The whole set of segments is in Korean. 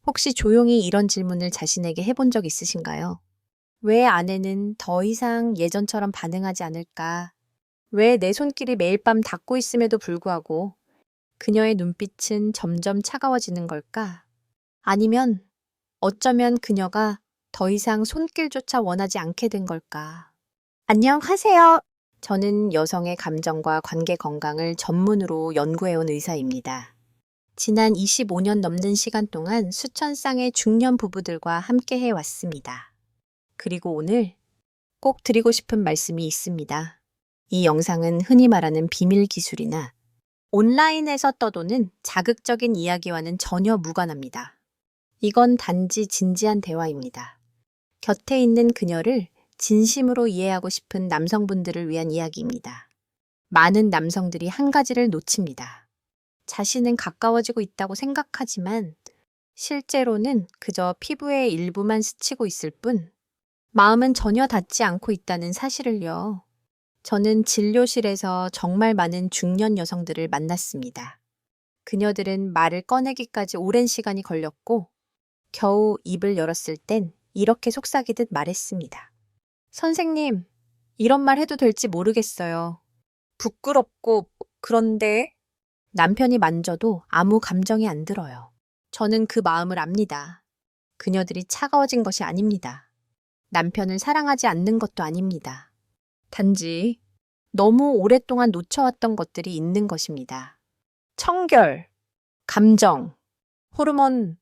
혹시 조용히 이런 질문을 자신에게 해본 적 있으신가요? 왜 아내는 더 이상 예전처럼 반응하지 않을까? 왜 내 손길이 매일 밤 닿고 있음에도 불구하고 그녀의 눈빛은 점점 차가워지는 걸까? 아니면 어쩌면 그녀가 더 이상 손길조차 원하지 않게 된 걸까? 안녕하세요. 저는 여성의 감정과 관계 건강을 전문으로 연구해온 의사입니다. 지난 25년 넘는 시간 동안 수천 쌍의 중년 부부들과 함께 해왔습니다. 그리고 오늘 꼭 드리고 싶은 말씀이 있습니다. 이 영상은 흔히 말하는 비밀 기술이나 온라인에서 떠도는 자극적인 이야기와는 전혀 무관합니다. 이건 단지 진지한 대화입니다. 곁에 있는 그녀를 진심으로 이해하고 싶은 남성분들을 위한 이야기입니다. 많은 남성들이 한 가지를 놓칩니다. 자신은 가까워지고 있다고 생각하지만 실제로는 그저 피부의 일부만 스치고 있을 뿐 마음은 전혀 닿지 않고 있다는 사실을요. 저는 진료실에서 정말 많은 중년 여성들을 만났습니다. 그녀들은 말을 꺼내기까지 오랜 시간이 걸렸고 겨우 입을 열었을 땐 이렇게 속삭이듯 말했습니다. 선생님, 이런 말 해도 될지 모르겠어요. 부끄럽고 그런데 남편이 만져도 아무 감정이 안 들어요. 저는 그 마음을 압니다. 그녀들이 차가워진 것이 아닙니다. 남편을 사랑하지 않는 것도 아닙니다. 단지 너무 오랫동안 놓쳐왔던 것들이 있는 것입니다. 청결, 감정, 호르몬,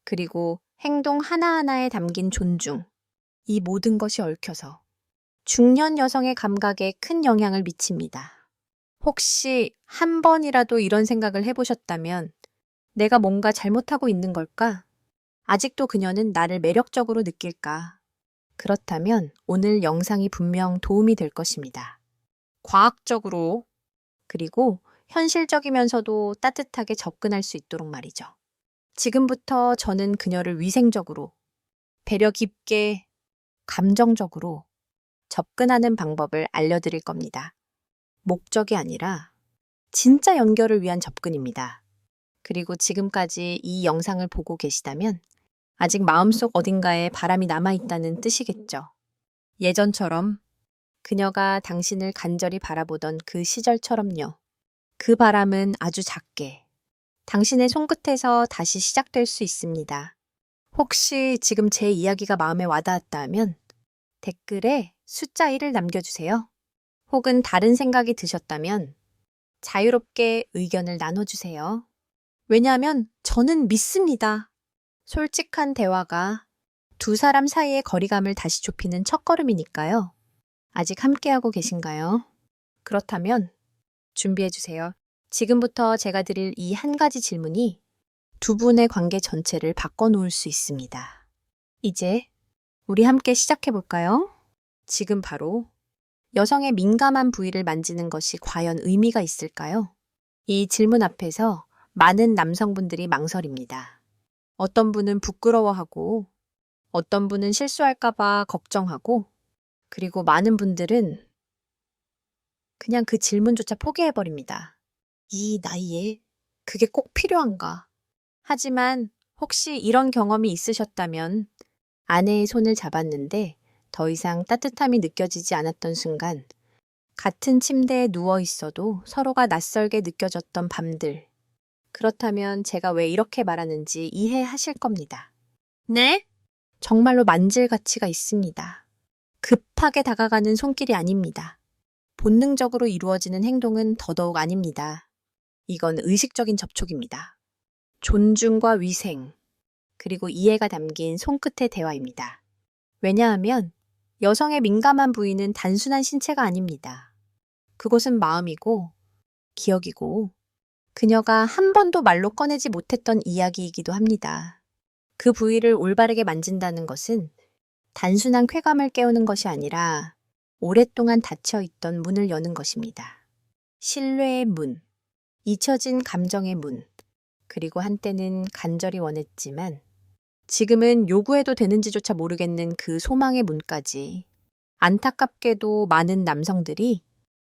그리고 행동 하나하나에 담긴 존중. 이 모든 것이 얽혀서 중년 여성의 감각에 큰 영향을 미칩니다. 혹시 한 번이라도 이런 생각을 해보셨다면 내가 뭔가 잘못하고 있는 걸까? 아직도 그녀는 나를 매력적으로 느낄까? 그렇다면 오늘 영상이 분명 도움이 될 것입니다. 과학적으로 그리고 현실적이면서도 따뜻하게 접근할 수 있도록 말이죠. 지금부터 저는 그녀를 위생적으로, 배려 깊게, 감정적으로 접근하는 방법을 알려드릴 겁니다. 목적이 아니라 진짜 연결을 위한 접근입니다. 그리고 지금까지 이 영상을 보고 계시다면 아직 마음속 어딘가에 바람이 남아있다는 뜻이겠죠. 예전처럼 그녀가 당신을 간절히 바라보던 그 시절처럼요. 그 바람은 아주 작게 당신의 손끝에서 다시 시작될 수 있습니다. 혹시 지금 제 이야기가 마음에 와닿았다 하면 댓글에 숫자 1을 남겨주세요. 혹은 다른 생각이 드셨다면 자유롭게 의견을 나눠주세요. 왜냐하면 저는 믿습니다. 솔직한 대화가 두 사람 사이의 거리감을 다시 좁히는 첫걸음이니까요. 아직 함께하고 계신가요? 그렇다면 준비해주세요. 지금부터 제가 드릴 이 한 가지 질문이 두 분의 관계 전체를 바꿔놓을 수 있습니다. 이제 우리 함께 시작해볼까요? 지금 바로 여성의 민감한 부위를 만지는 것이 과연 의미가 있을까요? 이 질문 앞에서 많은 남성분들이 망설입니다. 어떤 분은 부끄러워하고, 어떤 분은 실수할까봐 걱정하고, 그리고 많은 분들은 그냥 그 질문조차 포기해버립니다. 이 나이에 그게 꼭 필요한가? 하지만 혹시 이런 경험이 있으셨다면 아내의 손을 잡았는데 더 이상 따뜻함이 느껴지지 않았던 순간, 같은 침대에 누워 있어도 서로가 낯설게 느껴졌던 밤들. 그렇다면 제가 왜 이렇게 말하는지 이해하실 겁니다. 네? 정말로 만질 가치가 있습니다. 급하게 다가가는 손길이 아닙니다. 본능적으로 이루어지는 행동은 더더욱 아닙니다. 이건 의식적인 접촉입니다. 존중과 위생, 그리고 이해가 담긴 손끝의 대화입니다. 왜냐하면 여성의 민감한 부위는 단순한 신체가 아닙니다. 그것은 마음이고 기억이고 그녀가 한 번도 말로 꺼내지 못했던 이야기이기도 합니다. 그 부위를 올바르게 만진다는 것은 단순한 쾌감을 깨우는 것이 아니라 오랫동안 닫혀있던 문을 여는 것입니다. 신뢰의 문, 잊혀진 감정의 문, 그리고 한때는 간절히 원했지만 지금은 요구해도 되는지조차 모르겠는 그 소망의 문까지. 안타깝게도 많은 남성들이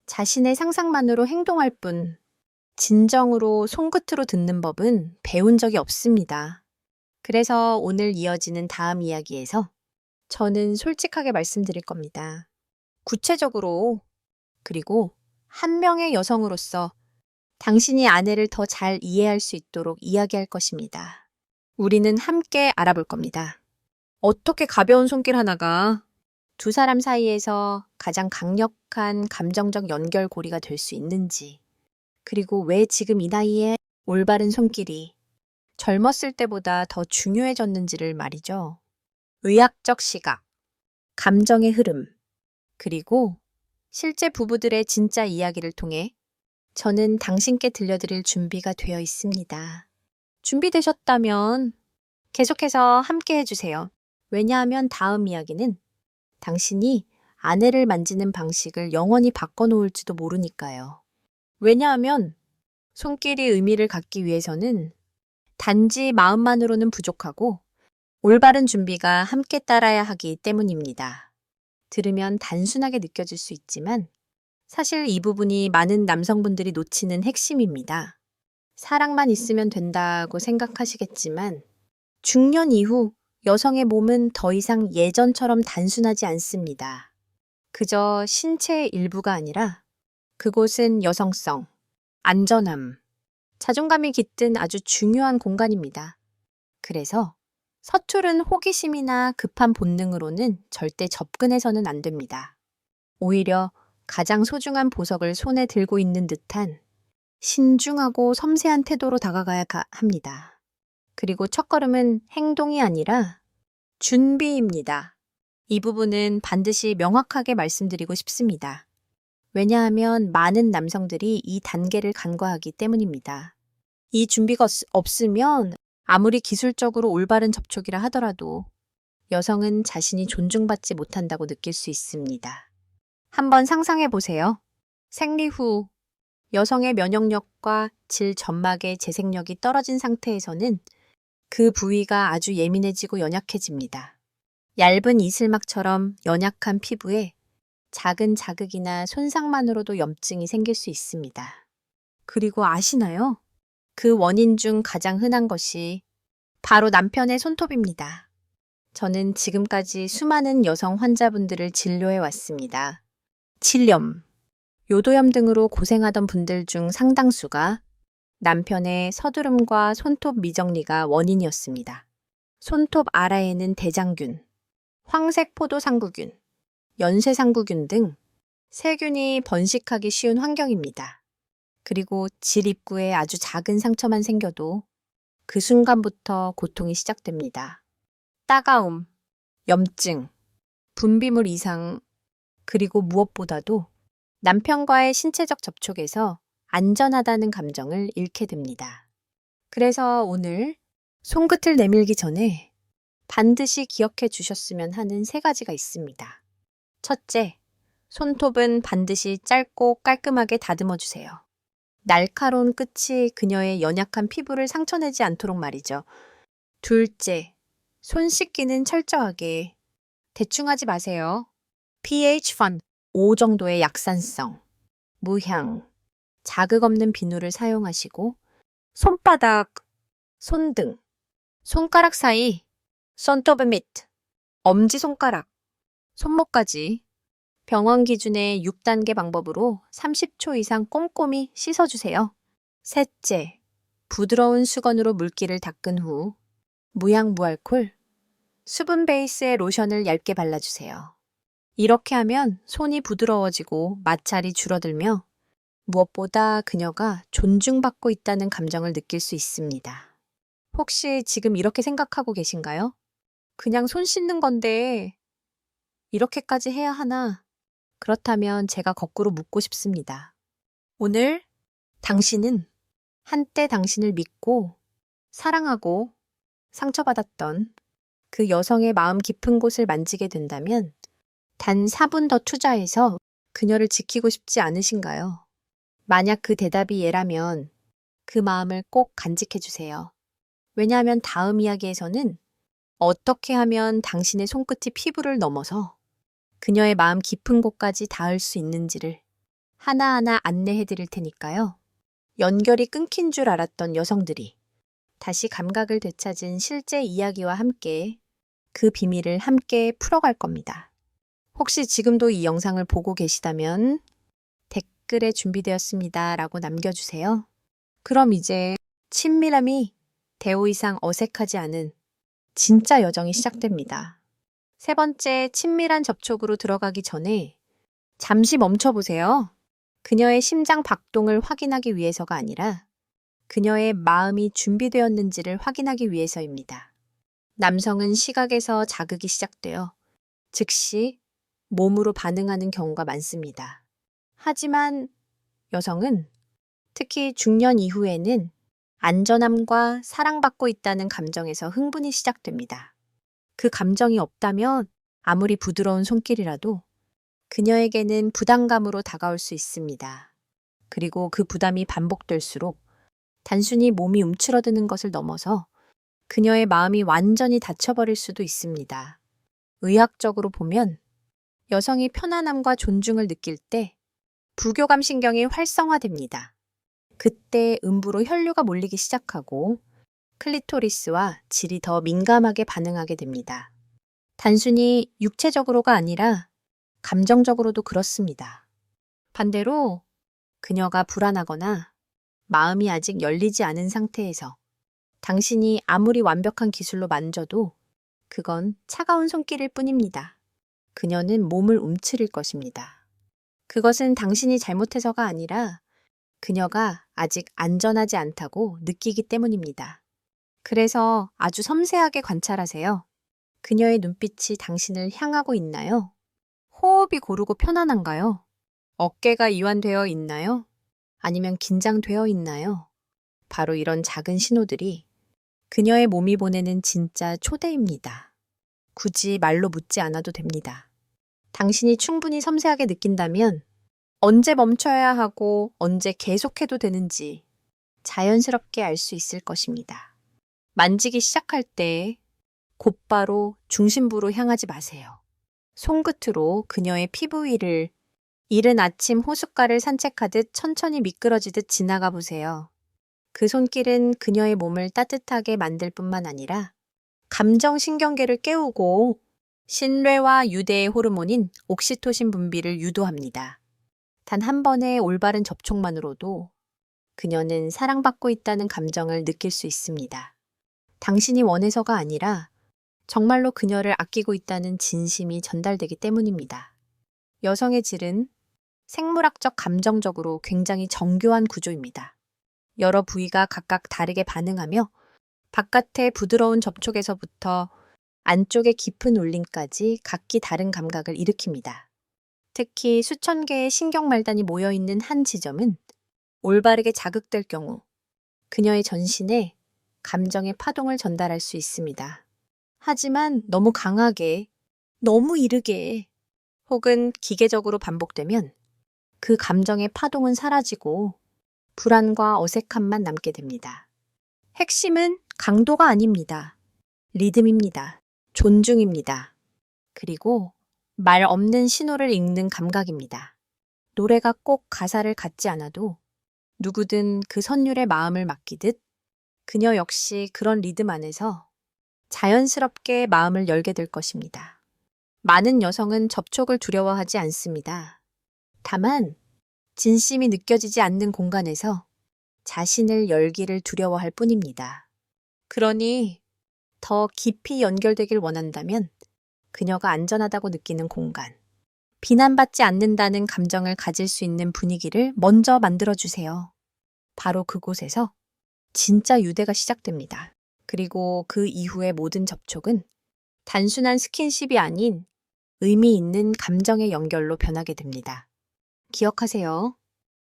자신의 상상만으로 행동할 뿐 진정으로 손끝으로 듣는 법은 배운 적이 없습니다. 그래서 오늘 이어지는 다음 이야기에서 저는 솔직하게 말씀드릴 겁니다. 구체적으로, 그리고 한 명의 여성으로서 당신이 아내를 더 잘 이해할 수 있도록 이야기할 것입니다. 우리는 함께 알아볼 겁니다. 어떻게 가벼운 손길 하나가 두 사람 사이에서 가장 강력한 감정적 연결고리가 될 수 있는지, 그리고 왜 지금 이 나이에 올바른 손길이 젊었을 때보다 더 중요해졌는지를 말이죠. 의학적 시각, 감정의 흐름, 그리고 실제 부부들의 진짜 이야기를 통해 저는 당신께 들려드릴 준비가 되어 있습니다. 준비되셨다면 계속해서 함께 해주세요. 왜냐하면 다음 이야기는 당신이 아내를 만지는 방식을 영원히 바꿔놓을지도 모르니까요. 왜냐하면 손길이 의미를 갖기 위해서는 단지 마음만으로는 부족하고 올바른 준비가 함께 따라야 하기 때문입니다. 들으면 단순하게 느껴질 수 있지만 사실 이 부분이 많은 남성분들이 놓치는 핵심입니다. 사랑만 있으면 된다고 생각하시겠지만 중년 이후 여성의 몸은 더 이상 예전처럼 단순하지 않습니다. 그저 신체의 일부가 아니라 그곳은 여성성, 안전함, 자존감이 깃든 아주 중요한 공간입니다. 그래서 서투른 호기심이나 급한 본능으로는 절대 접근해서는 안 됩니다. 오히려 가장 소중한 보석을 손에 들고 있는 듯한 신중하고 섬세한 태도로 다가가야 합니다. 그리고 첫걸음은 행동이 아니라 준비입니다. 이 부분은 반드시 명확하게 말씀드리고 싶습니다. 왜냐하면 많은 남성들이 이 단계를 간과하기 때문입니다. 이 준비가 없으면 아무리 기술적으로 올바른 접촉이라 하더라도 여성은 자신이 존중받지 못한다고 느낄 수 있습니다. 한번 상상해 보세요. 생리 후 여성의 면역력과 질 점막의 재생력이 떨어진 상태에서는 그 부위가 아주 예민해지고 연약해집니다. 얇은 이슬막처럼 연약한 피부에 작은 자극이나 손상만으로도 염증이 생길 수 있습니다. 그리고 아시나요? 그 원인 중 가장 흔한 것이 바로 남편의 손톱입니다. 저는 지금까지 수많은 여성 환자분들을 진료해 왔습니다. 칠염, 요도염 등으로 고생하던 분들 중 상당수가 남편의 서두름과 손톱 미정리가 원인이었습니다. 손톱 아래에는 대장균, 황색포도상구균, 연쇄상구균 등 세균이 번식하기 쉬운 환경입니다. 그리고 질 입구에 아주 작은 상처만 생겨도 그 순간부터 고통이 시작됩니다. 따가움, 염증, 분비물 이상, 그리고 무엇보다도 남편과의 신체적 접촉에서 안전하다는 감정을 잃게 됩니다. 그래서 오늘 손끝을 내밀기 전에 반드시 기억해 주셨으면 하는 3가지가 있습니다. 첫째, 손톱은 반드시 짧고 깔끔하게 다듬어 주세요. 날카로운 끝이 그녀의 연약한 피부를 상처내지 않도록 말이죠. 둘째, 손 씻기는 철저하게. 대충 하지 마세요. pH 5 정도의 약산성, 무향, 자극 없는 비누를 사용하시고 손바닥, 손등, 손가락 사이, 손톱 밑, 엄지손가락, 손목까지 병원 기준의 6단계 방법으로 30초 이상 꼼꼼히 씻어주세요. 셋째, 부드러운 수건으로 물기를 닦은 후 무향 무알콜, 수분 베이스의 로션을 얇게 발라주세요. 이렇게 하면 손이 부드러워지고 마찰이 줄어들며 무엇보다 그녀가 존중받고 있다는 감정을 느낄 수 있습니다. 혹시 지금 이렇게 생각하고 계신가요? 그냥 손 씻는 건데 이렇게까지 해야 하나? 그렇다면 제가 거꾸로 묻고 싶습니다. 오늘 당신은 한때 당신을 믿고 사랑하고 상처받았던 그 여성의 마음 깊은 곳을 만지게 된다면 단 4분 더 투자해서 그녀를 지키고 싶지 않으신가요? 만약 그 대답이 예라면 그 마음을 꼭 간직해 주세요. 왜냐하면 다음 이야기에서는 어떻게 하면 당신의 손끝이 피부를 넘어서 그녀의 마음 깊은 곳까지 닿을 수 있는지를 하나하나 안내해 드릴 테니까요. 연결이 끊긴 줄 알았던 여성들이 다시 감각을 되찾은 실제 이야기와 함께 그 비밀을 함께 풀어갈 겁니다. 혹시 지금도 이 영상을 보고 계시다면 댓글에 준비되었습니다 라고 남겨주세요. 그럼 이제 친밀함이 대호 이상 어색하지 않은 진짜 여정이 시작됩니다. 세 번째, 친밀한 접촉으로 들어가기 전에 잠시 멈춰보세요. 그녀의 심장 박동을 확인하기 위해서가 아니라 그녀의 마음이 준비되었는지를 확인하기 위해서입니다. 남성은 시각에서 자극이 시작되어 즉시 몸으로 반응하는 경우가 많습니다. 하지만 여성은 특히 중년 이후에는 안전함과 사랑받고 있다는 감정에서 흥분이 시작됩니다. 그 감정이 없다면 아무리 부드러운 손길이라도 그녀에게는 부담감으로 다가올 수 있습니다. 그리고 그 부담이 반복될수록 단순히 몸이 움츠러드는 것을 넘어서 그녀의 마음이 완전히 닫혀버릴 수도 있습니다. 의학적으로 보면 여성이 편안함과 존중을 느낄 때 부교감 신경이 활성화됩니다. 그때 음부로 혈류가 몰리기 시작하고 클리토리스와 질이 더 민감하게 반응하게 됩니다. 단순히 육체적으로가 아니라 감정적으로도 그렇습니다. 반대로 그녀가 불안하거나 마음이 아직 열리지 않은 상태에서 당신이 아무리 완벽한 기술로 만져도 그건 차가운 손길일 뿐입니다. 그녀는 몸을 움츠릴 것입니다. 그것은 당신이 잘못해서가 아니라 그녀가 아직 안전하지 않다고 느끼기 때문입니다. 그래서 아주 섬세하게 관찰하세요. 그녀의 눈빛이 당신을 향하고 있나요? 호흡이 고르고 편안한가요? 어깨가 이완되어 있나요? 아니면 긴장되어 있나요? 바로 이런 작은 신호들이 그녀의 몸이 보내는 진짜 초대입니다. 굳이 말로 묻지 않아도 됩니다. 당신이 충분히 섬세하게 느낀다면 언제 멈춰야 하고 언제 계속해도 되는지 자연스럽게 알 수 있을 것입니다. 만지기 시작할 때 곧바로 중심부로 향하지 마세요. 손끝으로 그녀의 피부 위를 이른 아침 호숫가를 산책하듯 천천히 미끄러지듯 지나가 보세요. 그 손길은 그녀의 몸을 따뜻하게 만들 뿐만 아니라 감정신경계를 깨우고 신뢰와 유대의 호르몬인 옥시토신 분비를 유도합니다. 단 한 번의 올바른 접촉만으로도 그녀는 사랑받고 있다는 감정을 느낄 수 있습니다. 당신이 원해서가 아니라 정말로 그녀를 아끼고 있다는 진심이 전달되기 때문입니다. 여성의 질은 생물학적 감정적으로 굉장히 정교한 구조입니다. 여러 부위가 각각 다르게 반응하며 바깥의 부드러운 접촉에서부터 안쪽의 깊은 울림까지 각기 다른 감각을 일으킵니다. 특히 수천 개의 신경말단이 모여있는 한 지점은 올바르게 자극될 경우 그녀의 전신에 감정의 파동을 전달할 수 있습니다. 하지만 너무 강하게, 너무 이르게 혹은 기계적으로 반복되면 그 감정의 파동은 사라지고 불안과 어색함만 남게 됩니다. 핵심은 강도가 아닙니다. 리듬입니다. 존중입니다. 그리고 말 없는 신호를 읽는 감각입니다. 노래가 꼭 가사를 갖지 않아도 누구든 그 선율에 마음을 맡기듯 그녀 역시 그런 리듬 안에서 자연스럽게 마음을 열게 될 것입니다. 많은 여성은 접촉을 두려워하지 않습니다. 다만 진심이 느껴지지 않는 공간에서 자신을 열기를 두려워할 뿐입니다. 그러니 더 깊이 연결되길 원한다면 그녀가 안전하다고 느끼는 공간, 비난받지 않는다는 감정을 가질 수 있는 분위기를 먼저 만들어주세요. 바로 그곳에서 진짜 유대가 시작됩니다. 그리고 그 이후의 모든 접촉은 단순한 스킨십이 아닌 의미 있는 감정의 연결로 변하게 됩니다. 기억하세요.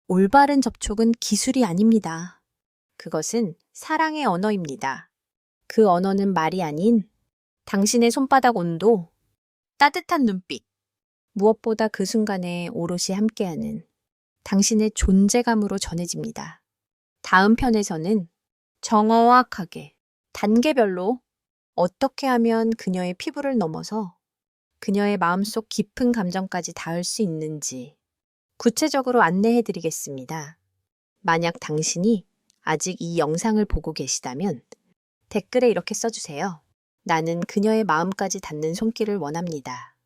올바른 접촉은 기술이 아닙니다. 그것은 사랑의 언어입니다. 그 언어는 말이 아닌 당신의 손바닥 온도, 따뜻한 눈빛, 무엇보다 그 순간에 오롯이 함께하는 당신의 존재감으로 전해집니다. 다음 편에서는 정확하게, 단계별로 어떻게 하면 그녀의 피부를 넘어서 그녀의 마음속 깊은 감정까지 닿을 수 있는지 구체적으로 안내해 드리겠습니다. 만약 당신이 아직 이 영상을 보고 계시다면 댓글에 이렇게 써주세요. 나는 그녀의 마음까지 닿는 손길을 원합니다.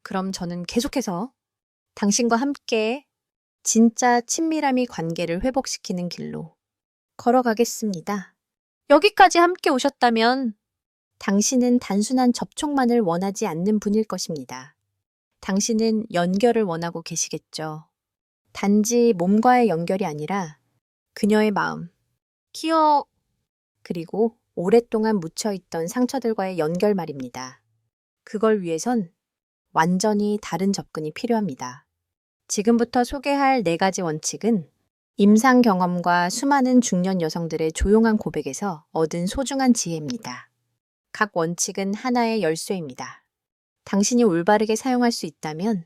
그럼 저는 계속해서 당신과 함께 진짜 친밀함이 관계를 회복시키는 길로 걸어가겠습니다. 여기까지 함께 오셨다면 당신은 단순한 접촉만을 원하지 않는 분일 것입니다. 당신은 연결을 원하고 계시겠죠. 단지 몸과의 연결이 아니라 그녀의 마음, 기억, 그리고 오랫동안 묻혀있던 상처들과의 연결 말입니다. 그걸 위해선 완전히 다른 접근이 필요합니다. 지금부터 소개할 4가지 원칙은 임상 경험과 수많은 중년 여성들의 조용한 고백에서 얻은 소중한 지혜입니다. 각 원칙은 하나의 열쇠입니다. 당신이 올바르게 사용할 수 있다면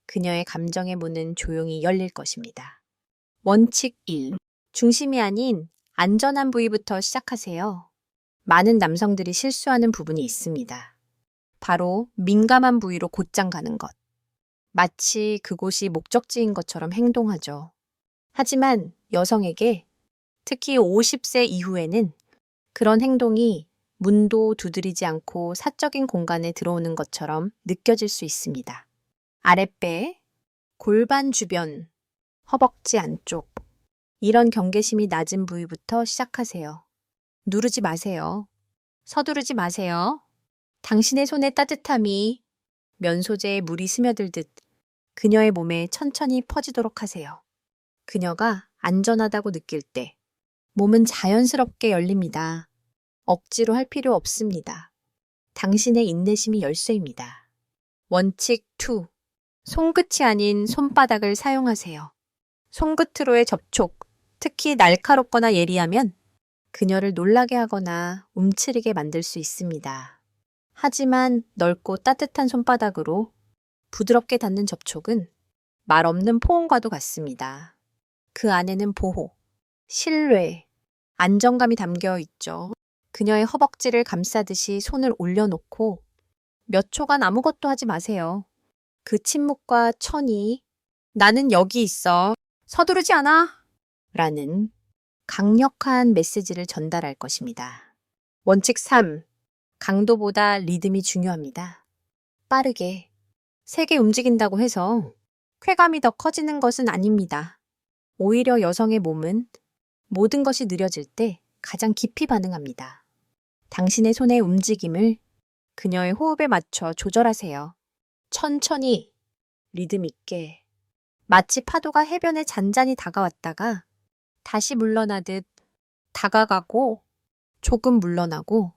그녀의 감정의 문은 조용히 열릴 것입니다. 원칙 1. 중심이 아닌 안전한 부위부터 시작하세요. 많은 남성들이 실수하는 부분이 있습니다. 바로 민감한 부위로 곧장 가는 것. 마치 그곳이 목적지인 것처럼 행동하죠. 하지만 여성에게 특히 50세 이후에는 그런 행동이 문도 두드리지 않고 사적인 공간에 들어오는 것처럼 느껴질 수 있습니다. 아랫배, 골반 주변, 허벅지 안쪽, 이런 경계심이 낮은 부위부터 시작하세요. 누르지 마세요. 서두르지 마세요. 당신의 손의 따뜻함이 면소재에 물이 스며들듯 그녀의 몸에 천천히 퍼지도록 하세요. 그녀가 안전하다고 느낄 때 몸은 자연스럽게 열립니다. 억지로 할 필요 없습니다. 당신의 인내심이 열쇠입니다. 원칙 2. 손끝이 아닌 손바닥을 사용하세요. 손끝으로의 접촉, 특히 날카롭거나 예리하면 그녀를 놀라게 하거나 움츠리게 만들 수 있습니다. 하지만 넓고 따뜻한 손바닥으로 부드럽게 닿는 접촉은 말 없는 포옹과도 같습니다. 그 안에는 보호, 신뢰, 안정감이 담겨 있죠. 그녀의 허벅지를 감싸듯이 손을 올려놓고 몇 초간 아무것도 하지 마세요. 그 침묵과 천이 나는 여기 있어. 서두르지 않아. 라는 강력한 메시지를 전달할 것입니다. 원칙 3. 강도보다 리듬이 중요합니다. 빠르게, 세게 움직인다고 해서 쾌감이 더 커지는 것은 아닙니다. 오히려 여성의 몸은 모든 것이 느려질 때 가장 깊이 반응합니다. 당신의 손의 움직임을 그녀의 호흡에 맞춰 조절하세요. 천천히, 리듬 있게, 마치 파도가 해변에 잔잔히 다가왔다가 다시 물러나듯 다가가고 조금 물러나고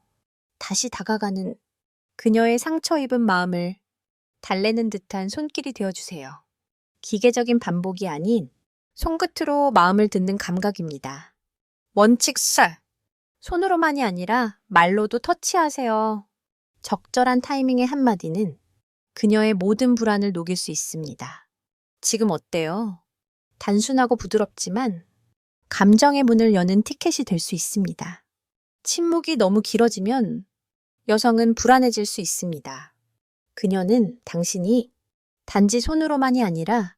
다시 다가가는 그녀의 상처 입은 마음을 달래는 듯한 손길이 되어주세요. 기계적인 반복이 아닌 손끝으로 마음을 듣는 감각입니다. 원칙 4. 손으로만이 아니라 말로도 터치하세요. 적절한 타이밍의 한마디는 그녀의 모든 불안을 녹일 수 있습니다. 지금 어때요? 단순하고 부드럽지만 감정의 문을 여는 티켓이 될 수 있습니다. 침묵이 너무 길어지면 여성은 불안해질 수 있습니다. 그녀는 당신이 단지 손으로만이 아니라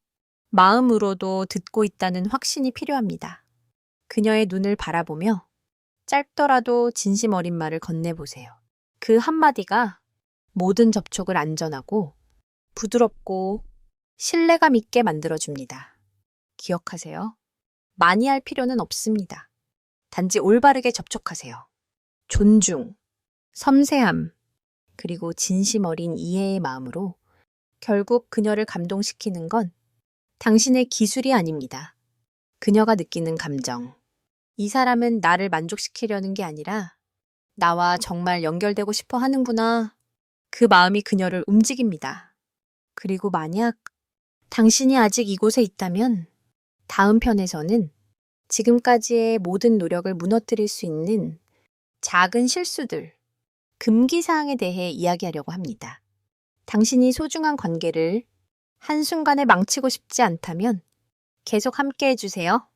마음으로도 듣고 있다는 확신이 필요합니다. 그녀의 눈을 바라보며 짧더라도 진심 어린 말을 건네보세요. 그 한마디가 모든 접촉을 안전하고 부드럽고 신뢰감 있게 만들어줍니다. 기억하세요. 많이 할 필요는 없습니다. 단지 올바르게 접촉하세요. 존중, 섬세함, 그리고 진심 어린 이해의 마음으로 결국 그녀를 감동시키는 건 당신의 기술이 아닙니다. 그녀가 느끼는 감정. 이 사람은 나를 만족시키려는 게 아니라 나와 정말 연결되고 싶어 하는구나. 그 마음이 그녀를 움직입니다. 그리고 만약 당신이 아직 이곳에 있다면 다음 편에서는 지금까지의 모든 노력을 무너뜨릴 수 있는 작은 실수들, 금기사항에 대해 이야기하려고 합니다. 당신이 소중한 관계를 한순간에 망치고 싶지 않다면 계속 함께 해주세요.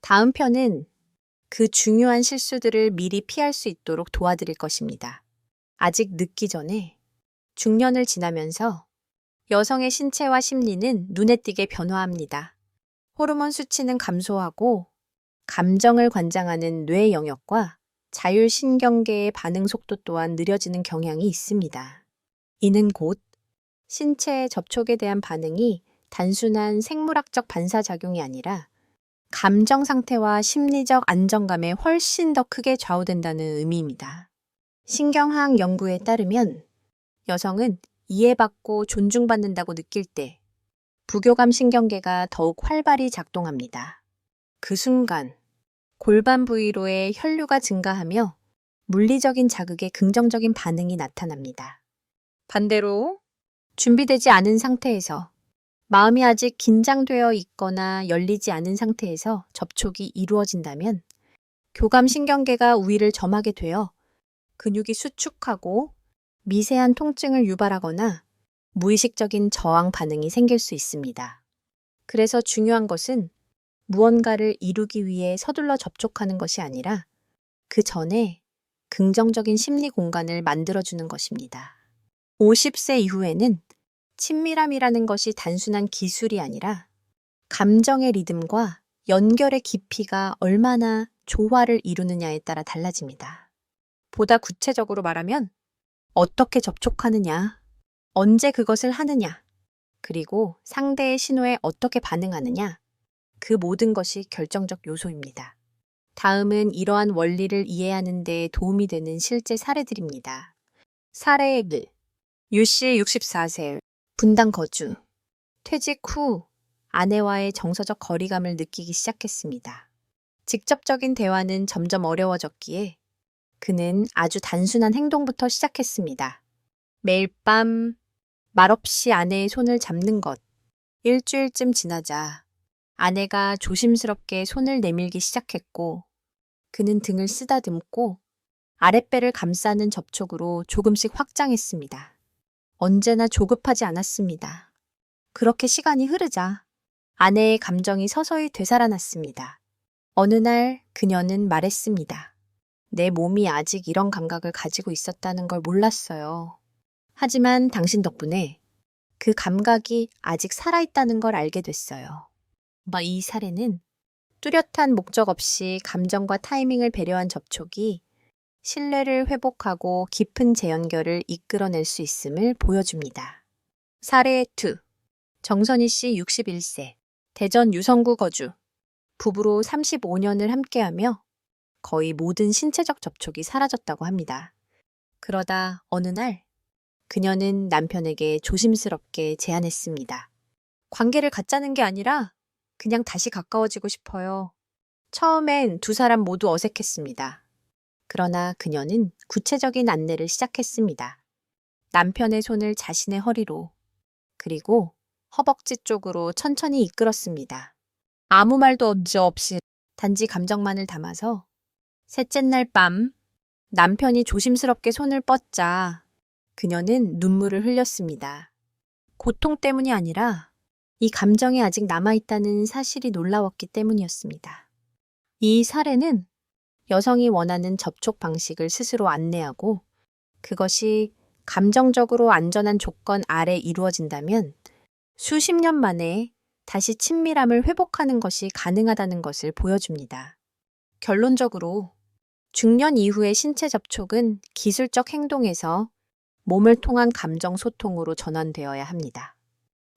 다음 편은 그 중요한 실수들을 미리 피할 수 있도록 도와드릴 것입니다. 아직 늦기 전에 중년을 지나면서 여성의 신체와 심리는 눈에 띄게 변화합니다. 호르몬 수치는 감소하고 감정을 관장하는 뇌 영역과 자율신경계의 반응 속도 또한 느려지는 경향이 있습니다. 이는 곧 신체의 접촉에 대한 반응이 단순한 생물학적 반사작용이 아니라 감정 상태와 심리적 안정감에 훨씬 더 크게 좌우된다는 의미입니다. 신경학 연구에 따르면 여성은 이해받고 존중받는다고 느낄 때 부교감 신경계가 더욱 활발히 작동합니다. 그 순간 골반 부위로의 혈류가 증가하며 물리적인 자극에 긍정적인 반응이 나타납니다. 반대로 준비되지 않은 상태에서 마음이 아직 긴장되어 있거나 열리지 않은 상태에서 접촉이 이루어진다면 교감신경계가 우위를 점하게 되어 근육이 수축하고 미세한 통증을 유발하거나 무의식적인 저항 반응이 생길 수 있습니다. 그래서 중요한 것은 무언가를 이루기 위해 서둘러 접촉하는 것이 아니라 그 전에 긍정적인 심리 공간을 만들어주는 것입니다. 50세 이후에는 친밀함이라는 것이 단순한 기술이 아니라 감정의 리듬과 연결의 깊이가 얼마나 조화를 이루느냐에 따라 달라집니다. 보다 구체적으로 말하면 어떻게 접촉하느냐, 언제 그것을 하느냐, 그리고 상대의 신호에 어떻게 반응하느냐, 그 모든 것이 결정적 요소입니다. 다음은 이러한 원리를 이해하는 데 도움이 되는 실제 사례들입니다. 사례 1. 유씨 64세, 분당 거주. 퇴직 후 아내와의 정서적 거리감을 느끼기 시작했습니다. 직접적인 대화는 점점 어려워졌기에 그는 아주 단순한 행동부터 시작했습니다. 매일 밤 말없이 아내의 손을 잡는 것. 일주일쯤 지나자 아내가 조심스럽게 손을 내밀기 시작했고 그는 등을 쓰다듬고 아랫배를 감싸는 접촉으로 조금씩 확장했습니다. 언제나 조급하지 않았습니다. 그렇게 시간이 흐르자 아내의 감정이 서서히 되살아났습니다. 어느 날 그녀는 말했습니다. 내 몸이 아직 이런 감각을 가지고 있었다는 걸 몰랐어요. 하지만 당신 덕분에 그 감각이 아직 살아있다는 걸 알게 됐어요. 이 사례는 뚜렷한 목적 없이 감정과 타이밍을 배려한 접촉이 신뢰를 회복하고 깊은 재연결을 이끌어낼 수 있음을 보여줍니다. 사례 2. 정선희 씨 61세, 대전 유성구 거주. 부부로 35년을 함께하며 거의 모든 신체적 접촉이 사라졌다고 합니다. 그러다 어느 날 그녀는 남편에게 조심스럽게 제안했습니다. 관계를 갖자는 게 아니라 그냥 다시 가까워지고 싶어요. 처음엔 두 사람 모두 어색했습니다. 그러나 그녀는 구체적인 안내를 시작했습니다. 남편의 손을 자신의 허리로, 그리고 허벅지 쪽으로 천천히 이끌었습니다. 아무 말도 없이 단지 감정만을 담아서 셋째 날 밤 남편이 조심스럽게 손을 뻗자 그녀는 눈물을 흘렸습니다. 고통 때문이 아니라 이 감정이 아직 남아있다는 사실이 놀라웠기 때문이었습니다. 이 사례는 여성이 원하는 접촉 방식을 스스로 안내하고 그것이 감정적으로 안전한 조건 아래 이루어진다면 수십 년 만에 다시 친밀함을 회복하는 것이 가능하다는 것을 보여줍니다. 결론적으로 중년 이후의 신체 접촉은 기술적 행동에서 몸을 통한 감정 소통으로 전환되어야 합니다.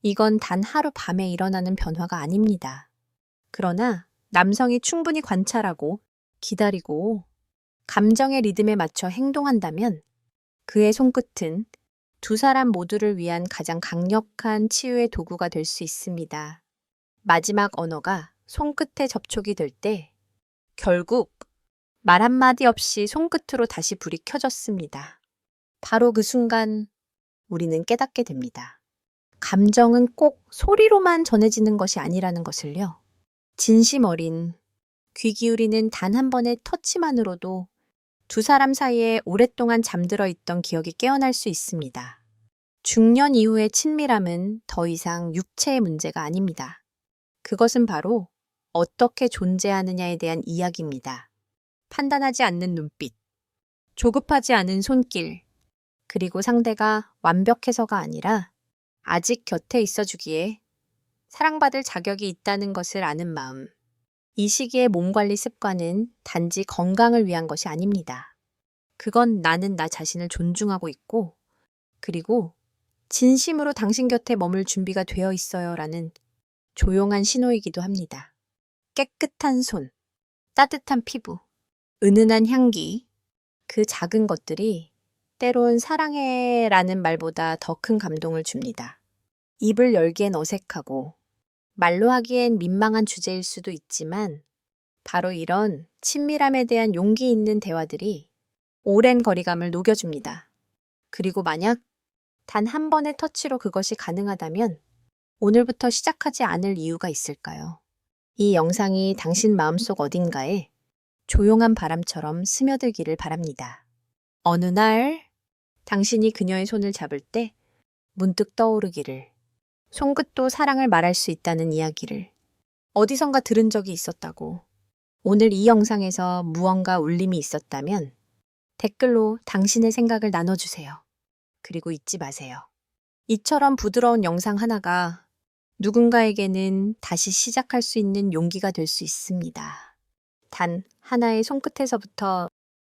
이건 단 하루 밤에 일어나는 변화가 아닙니다. 그러나 남성이 충분히 관찰하고 기다리고 감정의 리듬에 맞춰 행동한다면 그의 손끝은 두 사람 모두를 위한 가장 강력한 치유의 도구가 될 수 있습니다. 마지막 언어가 손끝에 접촉이 될 때 결국 말 한마디 없이 손끝으로 다시 불이 켜졌습니다. 바로 그 순간 우리는 깨닫게 됩니다. 감정은 꼭 소리로만 전해지는 것이 아니라는 것을요. 진심 어린 귀 기울이는 단 한 번의 터치만으로도 두 사람 사이에 오랫동안 잠들어 있던 기억이 깨어날 수 있습니다. 중년 이후의 친밀함은 더 이상 육체의 문제가 아닙니다. 그것은 바로 어떻게 존재하느냐에 대한 이야기입니다. 판단하지 않는 눈빛, 조급하지 않은 손길, 그리고 상대가 완벽해서가 아니라 아직 곁에 있어주기에 사랑받을 자격이 있다는 것을 아는 마음. 이 시기의 몸 관리 습관은 단지 건강을 위한 것이 아닙니다. 그건 나는 나 자신을 존중하고 있고, 그리고 진심으로 당신 곁에 머물 준비가 되어 있어요 라는 조용한 신호이기도 합니다. 깨끗한 손, 따뜻한 피부, 은은한 향기, 그 작은 것들이 때론 사랑해 라는 말보다 더 큰 감동을 줍니다. 입을 열기엔 어색하고 말로 하기엔 민망한 주제일 수도 있지만 바로 이런 친밀함에 대한 용기 있는 대화들이 오랜 거리감을 녹여줍니다. 그리고 만약 단 한 번의 터치로 그것이 가능하다면 오늘부터 시작하지 않을 이유가 있을까요? 이 영상이 당신 마음속 어딘가에 조용한 바람처럼 스며들기를 바랍니다. 어느 날 당신이 그녀의 손을 잡을 때 문득 떠오르기를, 손끝도 사랑을 말할 수 있다는 이야기를 어디선가 들은 적이 있었다고. 오늘 이 영상에서 무언가 울림이 있었다면 댓글로 당신의 생각을 나눠주세요. 그리고 잊지 마세요. 이처럼 부드러운 영상 하나가 누군가에게는 다시 시작할 수 있는 용기가 될 수 있습니다. 단 하나의 손끝에서부터